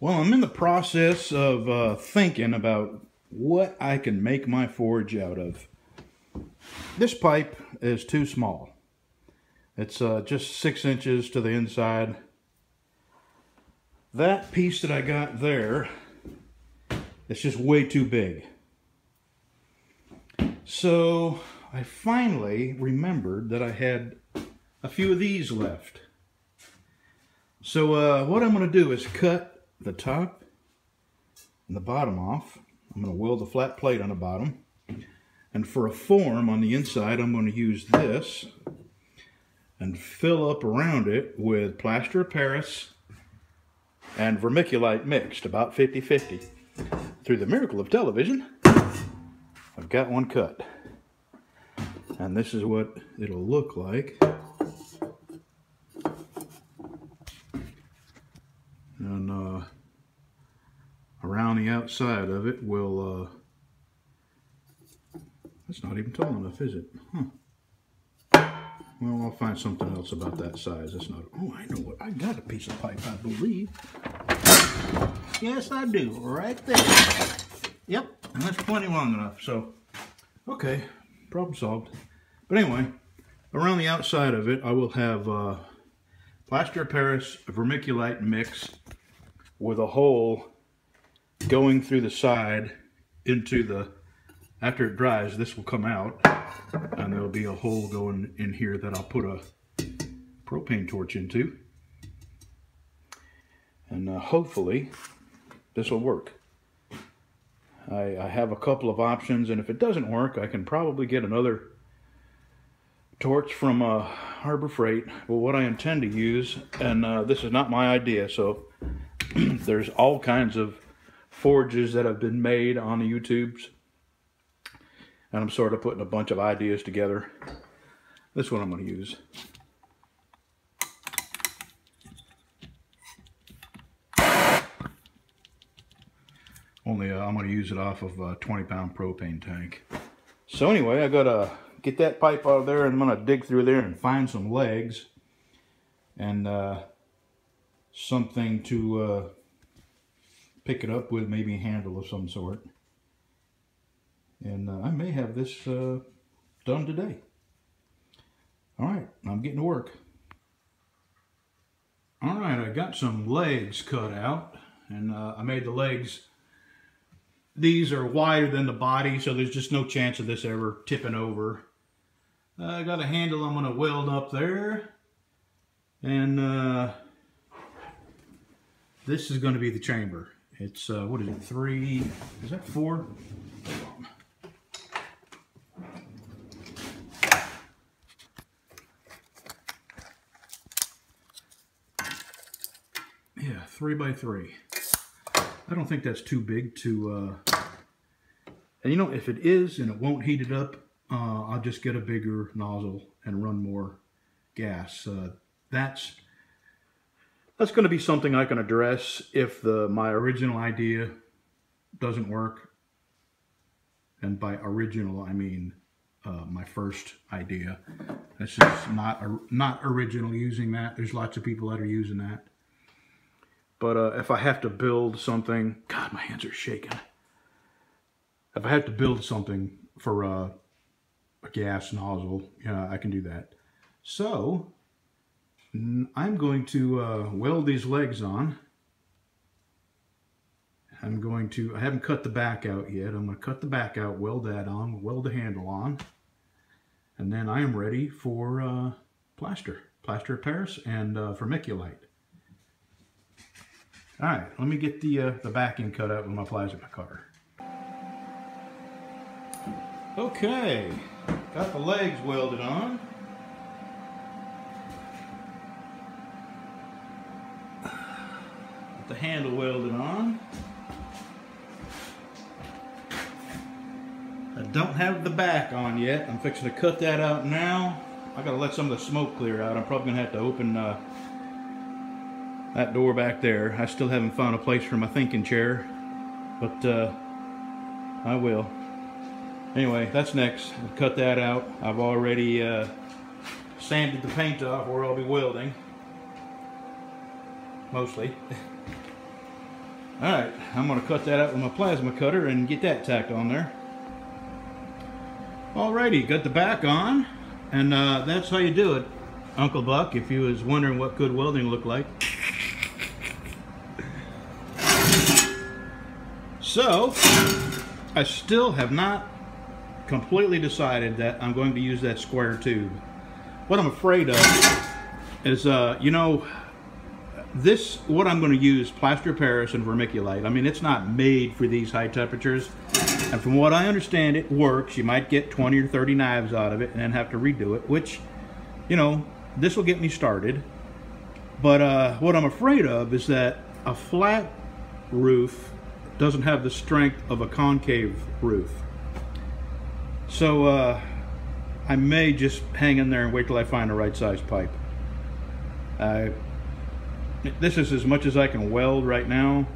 Well, I'm in the process of thinking about what I can make my forge out of. This pipe is too small. It's just 6 inches to the inside. That piece that I got there, it's just way too big. So I finally remembered that I had a few of these left. So what I'm going to do is cut the top and the bottom off. I'm going to weld a flat plate on the bottom. And for a form on the inside, I'm going to use this and fill up around it with plaster of Paris and vermiculite mixed, about 50-50. Through the miracle of television, I've got one cut. And this is what it'll look like. And around the outside of it will, that's not even tall enough, is it? Huh. Well, I'll find something else about that size. That's not, oh, I know what, I got a piece of pipe, I believe. Yes, I do, right there. Yep, and that's plenty long enough, so, okay, problem solved. But anyway, around the outside of it, I will have plaster of Paris vermiculite mix with a hole going through the side into the, after it dries, this will come out, and there'll be a hole going in here that I'll put a propane torch into. And hopefully this will work. I have a couple of options, and if it doesn't work, I can probably get another torch from Harbor Freight. But what I intend to use, and this is not my idea, so there's all kinds of forges that have been made on the YouTubes, and I'm sort of putting a bunch of ideas together. This one I'm going to use. Only I'm going to use it off of a 20-pound propane tank. So anyway, I got to get that pipe out of there, and I'm going to dig through there and find some legs and something to pick it up with, maybe a handle of some sort. And I may have this done today. Alright, I'm getting to work. Alright, I got some legs cut out, and I made the legs. These are wider than the body, so there's just no chance of this ever tipping over. I got a handle I'm going to weld up there, and this is going to be the chamber. It's, what is it, 3, is that 4? Yeah, 3 by 3. I don't think that's too big to, and you know, if it is and it won't heat it up, I'll just get a bigger nozzle and run more gas. That's going to be something I can address if my original idea doesn't work. And by original, I mean my first idea. This is not original using that. There's lots of people that are using that. But if I have to build something, God, my hands are shaking. If I have to build something for a gas nozzle, yeah, I can do that. So I'm going to weld these legs on. I haven't cut the back out yet. I'm going to cut the back out, weld that on, weld the handle on. And then I am ready for plaster of Paris and vermiculite. All right, let me get the backing cut out with my plasma cutter. Okay, got the legs welded on. Got the handle welded on. I don't have the back on yet. I'm fixing to cut that out now. I gotta let some of the smoke clear out. I'm probably gonna have to open that door back there. I still haven't found a place for my thinking chair, but I will. Anyway, that's next. I'll cut that out. I've already sanded the paint off where I'll be welding. Mostly. Alright, I'm going to cut that out with my plasma cutter and get that tacked on there. Alrighty, got the back on, and that's how you do it, Uncle Buck, if you was wondering what good welding looked like. So, I still have not completely decided that I'm going to use that square tube. What I'm afraid of is, you know, what I'm going to use, plaster of Paris and vermiculite. I mean, it's not made for these high temperatures. And from what I understand, it works. You might get 20 or 30 knives out of it and then have to redo it, which, you know, this will get me started. But what I'm afraid of is that a flat roof doesn't have the strength of a concave roof. So I may just hang in there and wait till I find the right size pipe. This is as much as I can weld right now.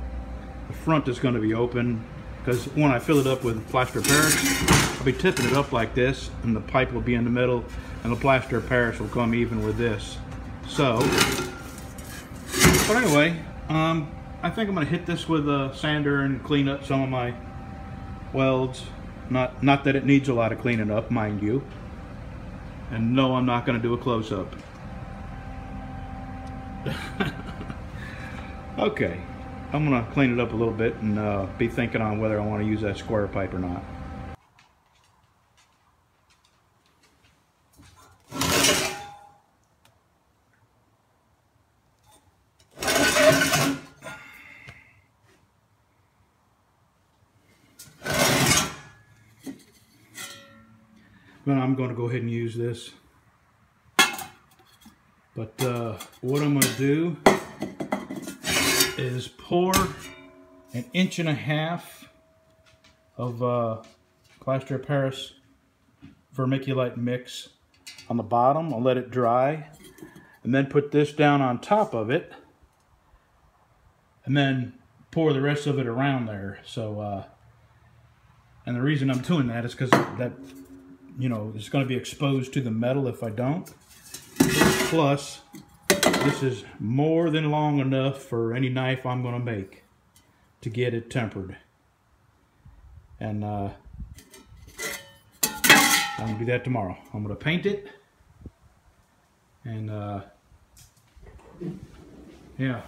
The front is going to be open because when I fill it up with plaster of Paris, I'll be tipping it up like this, and the pipe will be in the middle, and the plaster of Paris will come even with this. So, but anyway, I think I'm going to hit this with a sander and clean up some of my welds. Not that it needs a lot of cleaning up, mind you. And no, I'm not going to do a close-up. Okay, I'm going to clean it up a little bit and be thinking on whether I want to use that square pipe or not. But I'm going to go ahead and use this. But what I'm going to do is pour 1.5 inches of plaster of Paris vermiculite mix on the bottom. I'll let it dry and then put this down on top of it and then pour the rest of it around there. So and the reason I'm doing that is because that, you know, it's going to be exposed to the metal if I don't. Plus, this is more than long enough for any knife I'm going to make to get it tempered. And I'm going to do that tomorrow. I'm going to paint it. And yeah.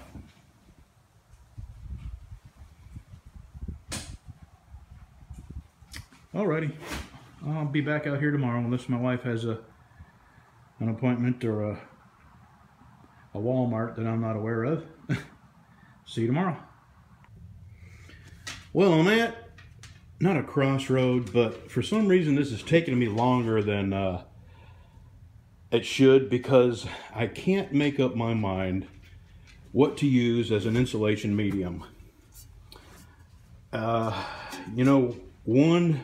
Alrighty. I'll be back out here tomorrow unless my wife has an appointment or a Walmart that I'm not aware of. See you tomorrow. Well, I'm at, not a crossroad, but for some reason this is taking me longer than it should because I can't make up my mind what to use as an insulation medium. You know, one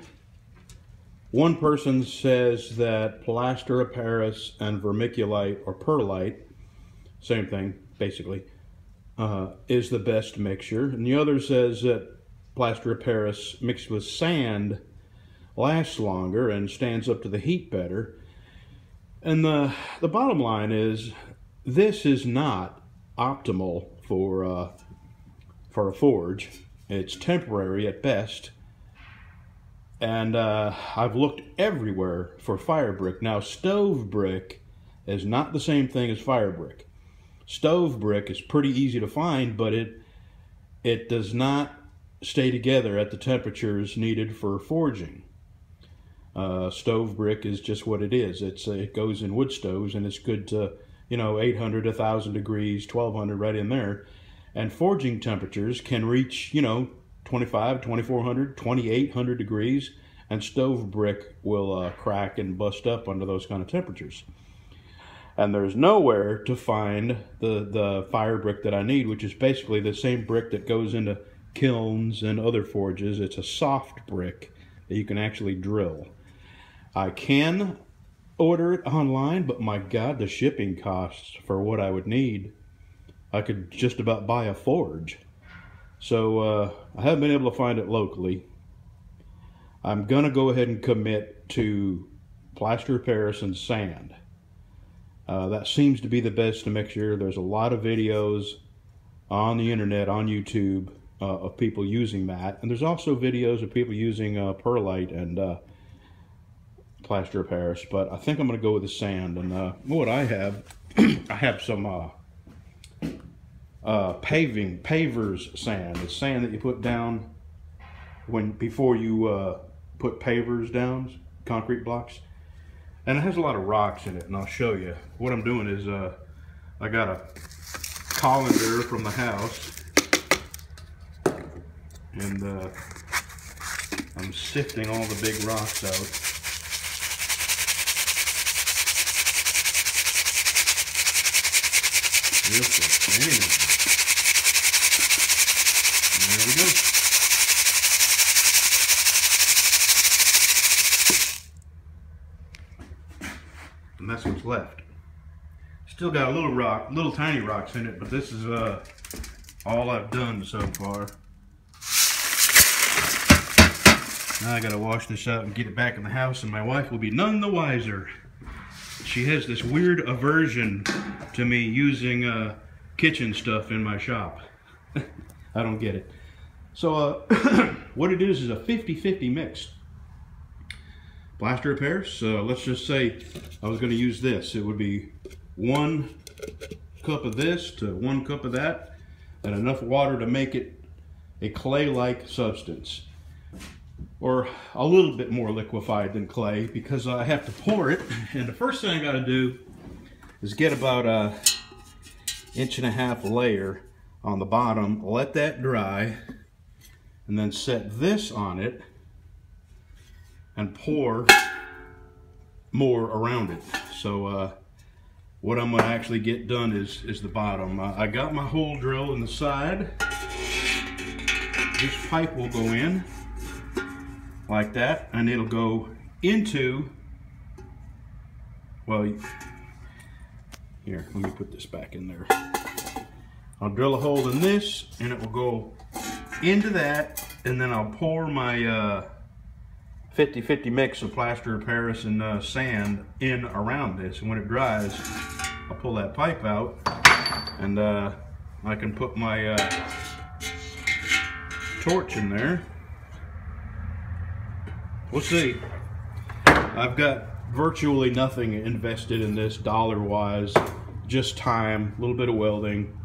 person says that plaster of Paris and vermiculite or perlite, same thing basically, is the best mixture, and the other says that plaster of Paris mixed with sand lasts longer and stands up to the heat better. And the bottom line is, this is not optimal for a forge. It's temporary at best. And I've looked everywhere for fire brick. Now, stove brick is not the same thing as fire brick. Stove brick is pretty easy to find, but it does not stay together at the temperatures needed for forging. Stove brick is just what it is. It goes in wood stoves, and it's good to, you know, 800, 1,000 degrees, 1,200 right in there. And forging temperatures can reach, you know, 25, 2,400, 2,800 degrees, and stove brick will crack and bust up under those kind of temperatures. And there's nowhere to find the fire brick that I need, which is basically the same brick that goes into kilns and other forges. It's a soft brick that you can actually drill. I can order it online, but my God, the shipping costs for what I would need. I could just about buy a forge. So I haven't been able to find it locally. I'm gonna go ahead and commit to plaster of Paris and sand. That seems to be the best mixture. There's a lot of videos on the internet, on YouTube, of people using that, and there's also videos of people using perlite and plaster of Paris, but I think I'm going to go with the sand. And what I have, I have some pavers sand. It's sand that you put down before you put pavers down, concrete blocks, and it has a lot of rocks in it. And I'll show you. What I'm doing is I got a colander from the house, and I'm sifting all the big rocks out. There we go. And that's what's left. Still got a little tiny rocks in it, but this is all I've done so far. Now I gotta wash this out and get it back in the house, and my wife will be none the wiser. She has this weird aversion to me using kitchen stuff in my shop. I don't get it. So what it is a 50-50 mix. Plaster of Paris, let's just say I was going to use this. It would be 1 cup of this to 1 cup of that, and enough water to make it a clay-like substance. Or a little bit more liquefied than clay, because I have to pour it. And the first thing I got to do is get about a 1.5 inch layer on the bottom, let that dry, and then set this on it and pour more around it. So what I'm going to actually get done is the bottom. I got my hole drill in the side. This pipe will go in like that, and it'll go into, well, here, let me put this back in there. I'll drill a hole in this, and it will go into that, and then I'll pour my 50-50 mix of plaster of Paris and sand in around this, and when it dries, I'll pull that pipe out, and I can put my torch in there. We'll see. I've got virtually nothing invested in this dollar-wise, just time, a little bit of welding.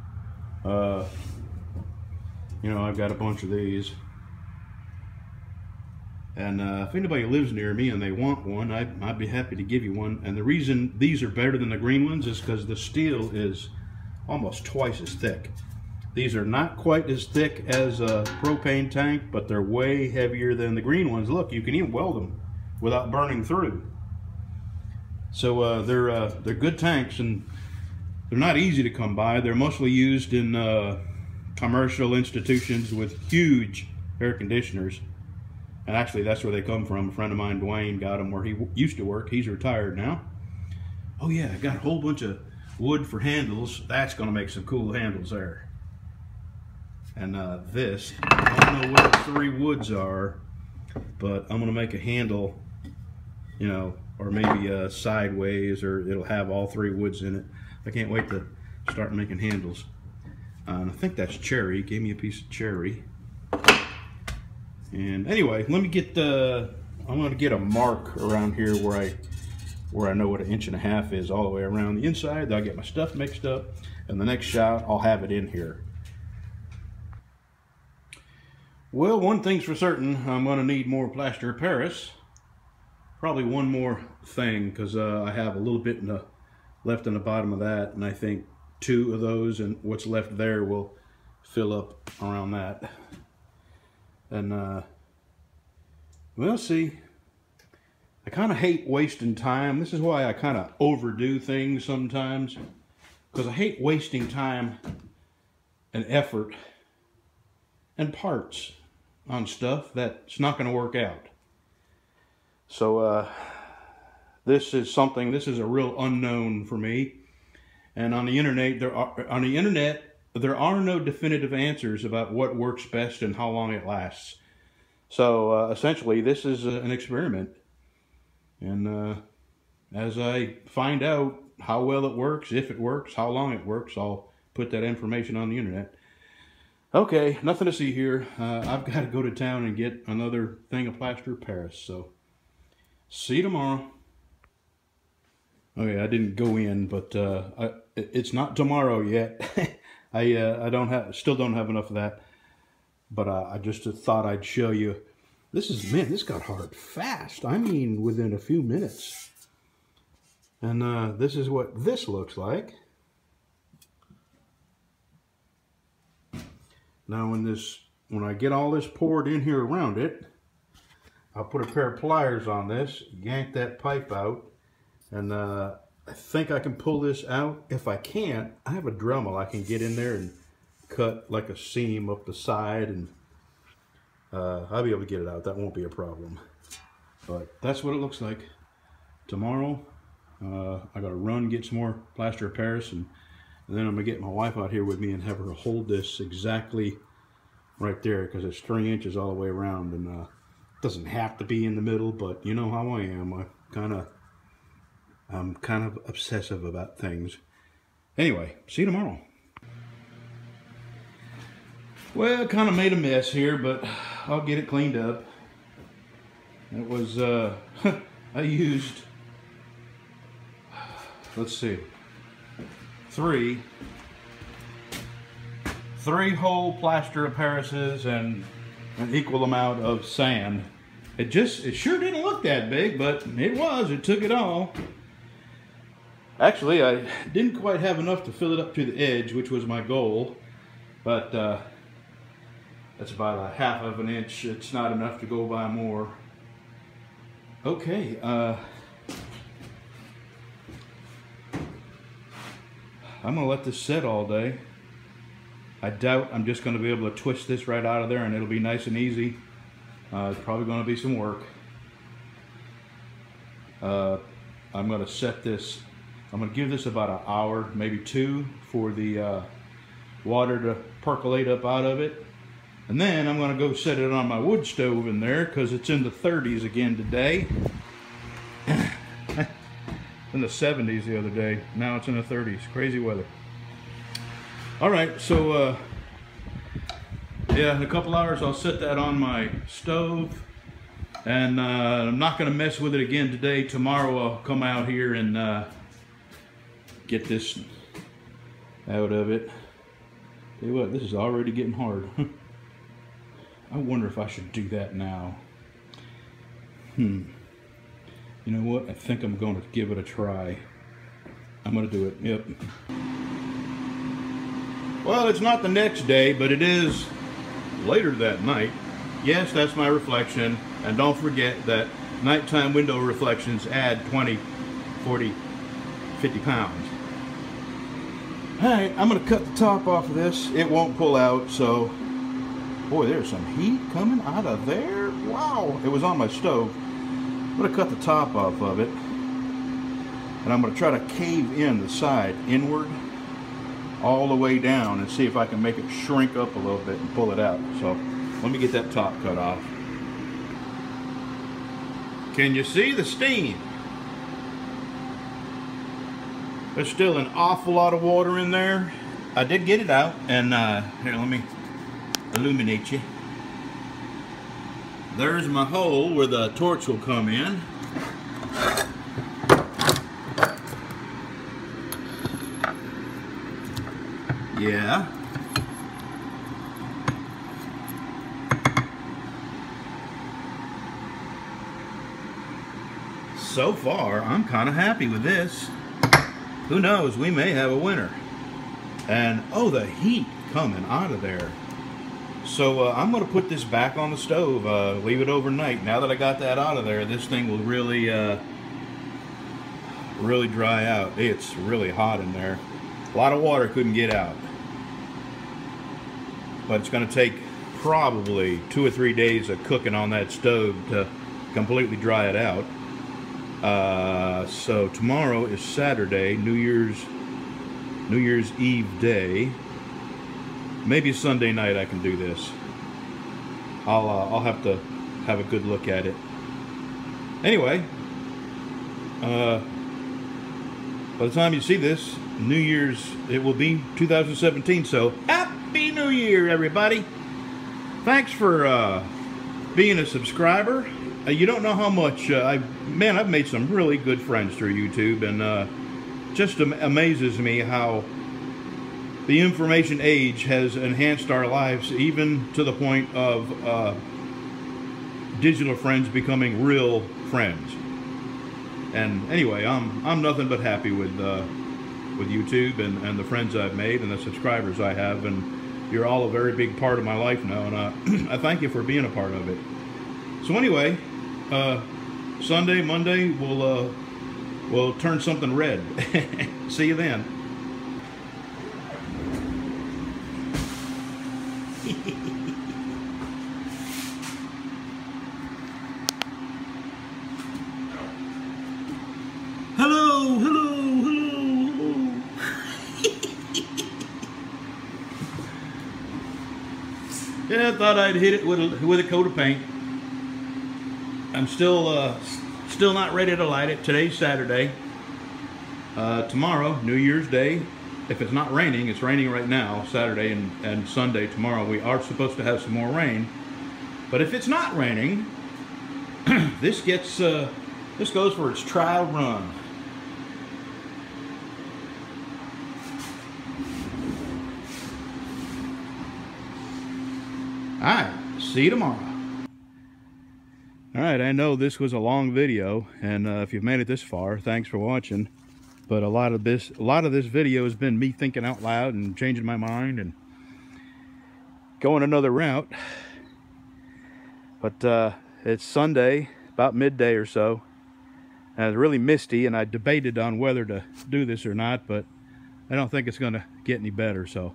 You know, I've got a bunch of these. And if anybody lives near me and they want one, I'd be happy to give you one. And the reason these are better than the green ones is because the steel is almost twice as thick. These are not quite as thick as a propane tank, but they're way heavier than the green ones. Look, you can even weld them without burning through. So they're good tanks, and they're not easy to come by. They're mostly used in commercial institutions with huge air conditioners. And actually, that's where they come from. A friend of mine, Dwayne, got them where he used to work. He's retired now. Oh yeah, I got a whole bunch of wood for handles. That's going to make some cool handles there. And this, I don't know what the 3 woods are, but I'm going to make a handle, you know, or maybe sideways, or it'll have all 3 woods in it. I can't wait to start making handles. And I think that's cherry. He gave me a piece of cherry. And anyway, let me get the, I'm going to get a mark around here where I know what 1.5 inches is all the way around the inside. I'll get my stuff mixed up, and the next shot I'll have it in here. Well, one thing's for certain, I'm going to need more plaster of Paris. Probably one more thing, because I have a little bit left in the bottom of that, and I think 2 of those and what's left there will fill up around that. And we'll see. I kind of hate wasting time. This is why I kind of overdo things sometimes, because I hate wasting time and effort and parts on stuff that's not going to work out. So this is a real unknown for me. And on the internet, there are no definitive answers about what works best and how long it lasts. So essentially, this is an experiment. And as I find out how well it works, if it works, how long it works, I'll put that information on the internet. Okay, nothing to see here. I've got to go to town and get another thing of plaster of Paris. So, see you tomorrow. Okay, I didn't go in, but it's not tomorrow yet. I still don't have enough of that. But I just thought I'd show you. This got hard fast. I mean, within a few minutes. And this is what this looks like. Now when I get all this poured in here around it, I'll put a pair of pliers on this, yank that pipe out, and I think I can pull this out. If I can't, I have a Dremel. I can get in there and cut like a seam up the side, and I'll be able to get it out. That won't be a problem. But that's what it looks like. Tomorrow, I gotta run, get some more plaster of Paris, and then I'm gonna get my wife out here with me and have her hold this exactly right there, because it's 3 inches all the way around, and it doesn't have to be in the middle, but you know how I am. I'm kind of obsessive about things. Anyway, see you tomorrow. Well, kind of made a mess here, but I'll get it cleaned up. It was, I used, let's see, three whole plaster of Parises and an equal amount of sand. It sure didn't look that big, but it took it all. Actually, I didn't quite have enough to fill it up to the edge, which was my goal, but that's about 1/2 of an inch. It's not enough to go by more. Okay, I'm gonna let this set all day. I doubt I'm just gonna be able to twist this right out of there and it'll be nice and easy. It's probably gonna be some work. I'm gonna set this, I'm gonna give this about an hour, maybe 2, for the water to percolate up out of it. And then I'm gonna go set it on my wood stove in there, because it's in the 30s again today. In the 70s the other day. Now it's in the 30s. Crazy weather. Alright, so yeah, in a couple hours I'll set that on my stove. And I'm not going to mess with it again today. Tomorrow I'll come out here and get this out of it. Tell you what, this is already getting hard. I wonder if I should do that now. You know what? I think I'm going to give it a try. I'm going to do it. Yep. Well, it's not the next day, but it is later that night. Yes, that's my reflection. And don't forget that nighttime window reflections add 20, 40, 50 pounds. Alright, I'm going to cut the top off of this. It won't pull out, so... Boy, there's some heat coming out of there. Wow! It was on my stove. I'm going to cut the top off of it. And I'm going to try to cave in the side inward all the way down and see if I can make it shrink up a little bit and pull it out. So, let me get that top cut off. Can you see the steam? There's still an awful lot of water in there. I did get it out, and here, let me illuminate you. There's my hole where the torch will come in. Yeah. So far, I'm kind of happy with this. Who knows, we may have a winner. And, oh, the heat coming out of there. So I'm going to put this back on the stove, leave it overnight. Now that I got that out of there, this thing will really, really dry out. It's really hot in there. A lot of water couldn't get out. But it's going to take probably 2 or 3 days of cooking on that stove to completely dry it out. So tomorrow is Saturday, New Year's Eve day. Maybe Sunday night I can do this. I'll have to have a good look at it. Anyway, by the time you see this, New Year's, it will be 2017, so Happy New Year, everybody. Thanks for being a subscriber. You don't know how much, I've made some really good friends through YouTube, and just amazes me how the information age has enhanced our lives, even to the point of digital friends becoming real friends. And anyway, I'm nothing but happy with YouTube and the friends I've made and the subscribers I have, and you're all a very big part of my life now, and I thank you for being a part of it. So anyway, Sunday, Monday, we'll turn something red. See you then. Hello, hello, hello, hello. Yeah, I thought I'd hit it with a coat of paint. I'm still not ready to light it. Today's Saturday. Tomorrow, New Year's Day, if it's not raining, it's raining right now, Saturday and Sunday tomorrow. We are supposed to have some more rain. But if it's not raining, this goes for its trial run. Alright, see you tomorrow. Alright, I know this was a long video, and if you've made it this far, thanks for watching. But a lot of this video has been me thinking out loud and changing my mind and going another route. But it's Sunday, about midday or so, and it's really misty, and I debated on whether to do this or not, but I don't think it's going to get any better. So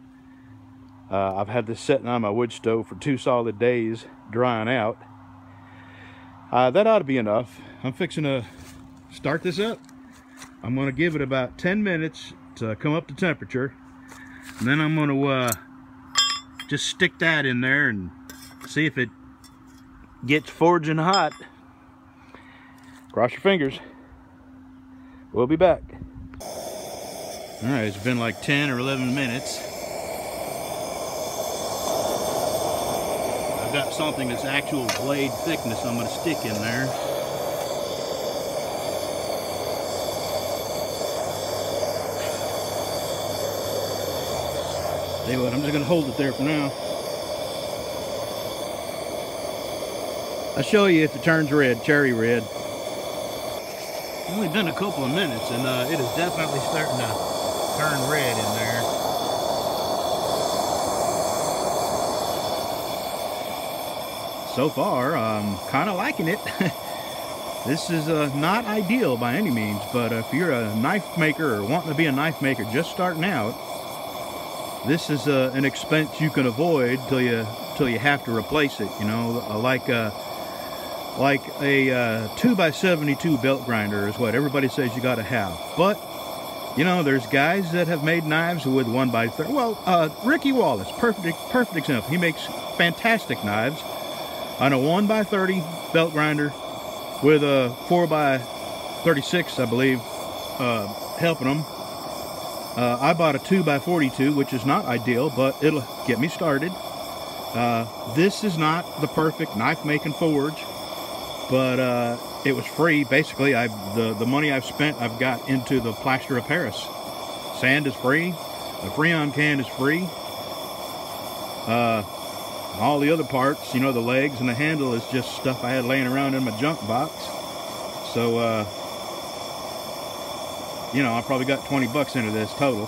I've had this sitting on my wood stove for 2 solid days, drying out. That ought to be enough. I'm fixing to start this up. I'm going to give it about 10 minutes to come up to temperature, and then I'm going to just stick that in there and see if it gets forging hot. Cross your fingers. We'll be back. Alright, it's been like 10 or 11 minutes. I've got something that's actual blade thickness I'm going to stick in there. Tell you what, I'm just going to hold it there for now. I'll show you if it turns red, cherry red. It's only been a couple of minutes, and it is definitely starting to turn red in there. So far, I'm kind of liking it. This is not ideal by any means, but if you're a knife maker or wanting to be a knife maker just starting out, this is an expense you can avoid till you have to replace it. You know, like a 2x72 belt grinder is what everybody says you got to have. But you know, there's guys that have made knives with 1x30. Well, Ricky Wallace, perfect example. He makes fantastic knives on a 1x30 belt grinder with a 4x36, I believe, helping them. I bought a 2x42, which is not ideal, but it'll get me started. This is not the perfect knife making forge, but it was free. Basically, the money I've spent, I've got into the plaster of Paris. Sand is free. The Freon can is free. All the other parts, you know, the legs and the handle is just stuff I had laying around in my junk box. So, you know, I probably got 20 bucks into this total.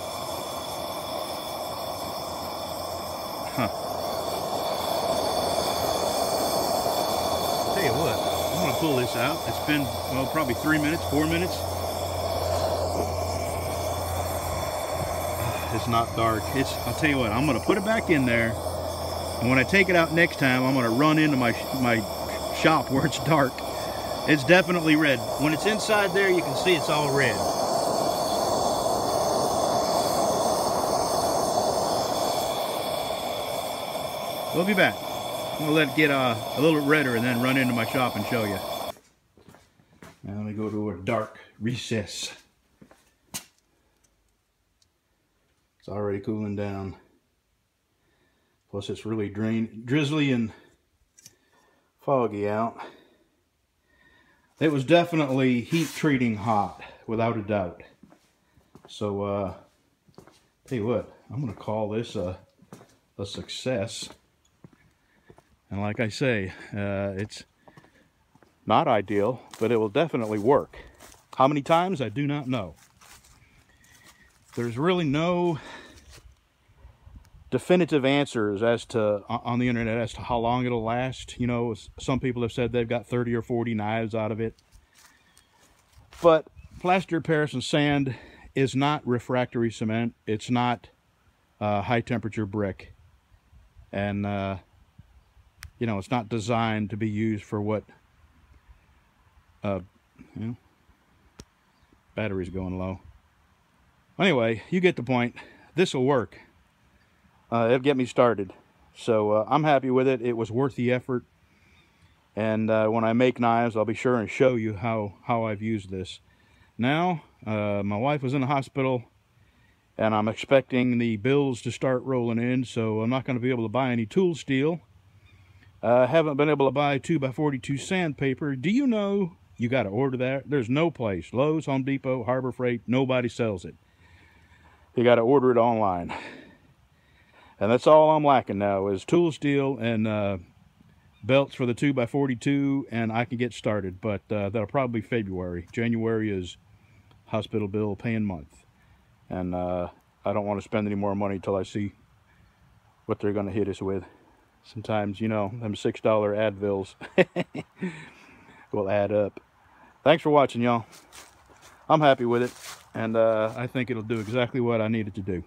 Huh. Tell you what, I'm gonna pull this out. It's been, well, probably 3 minutes, 4 minutes. It's not dark. I'll tell you what, I'm gonna put it back in there, and when I take it out next time, I'm gonna run into my shop where it's dark. It's definitely red. When it's inside there, you can see it's all red. We'll be back. I'm gonna let it get a little redder and then run into my shop and show you. Now let me go to a dark recess. It's already cooling down. Plus it's really drizzly and foggy out. It was definitely heat treating hot, without a doubt. So, tell you what, I'm going to call this a success. And like I say, it's not ideal, but it will definitely work. How many times, I do not know. There's really no definitive answers as to on the internet as to how long it'll last. You know, some people have said they've got 30 or 40 knives out of it. But plaster Paris and sand is not refractory cement. It's not high temperature brick. And, you know, it's not designed to be used for what, you know, battery's going low. Anyway, you get the point. This will work. It'll get me started. So I'm happy with it. It was worth the effort. And when I make knives, I'll be sure and show you how I've used this. Now, my wife was in the hospital, and I'm expecting the bills to start rolling in, so I'm not going to be able to buy any tool steel. I haven't been able to buy 2x42 sandpaper. Do you know you got to order that? There's no place. Lowe's, Home Depot, Harbor Freight, nobody sells it. You got to order it online. And that's all I'm lacking now is tool steel and belts for the 2x42, and I can get started. But that'll probably be February. January is hospital bill paying month. And I don't want to spend any more money until I see what they're going to hit us with. Sometimes, you know, them $6 Advils will add up. Thanks for watching, y'all. I'm happy with it, and I think it'll do exactly what I need it to do.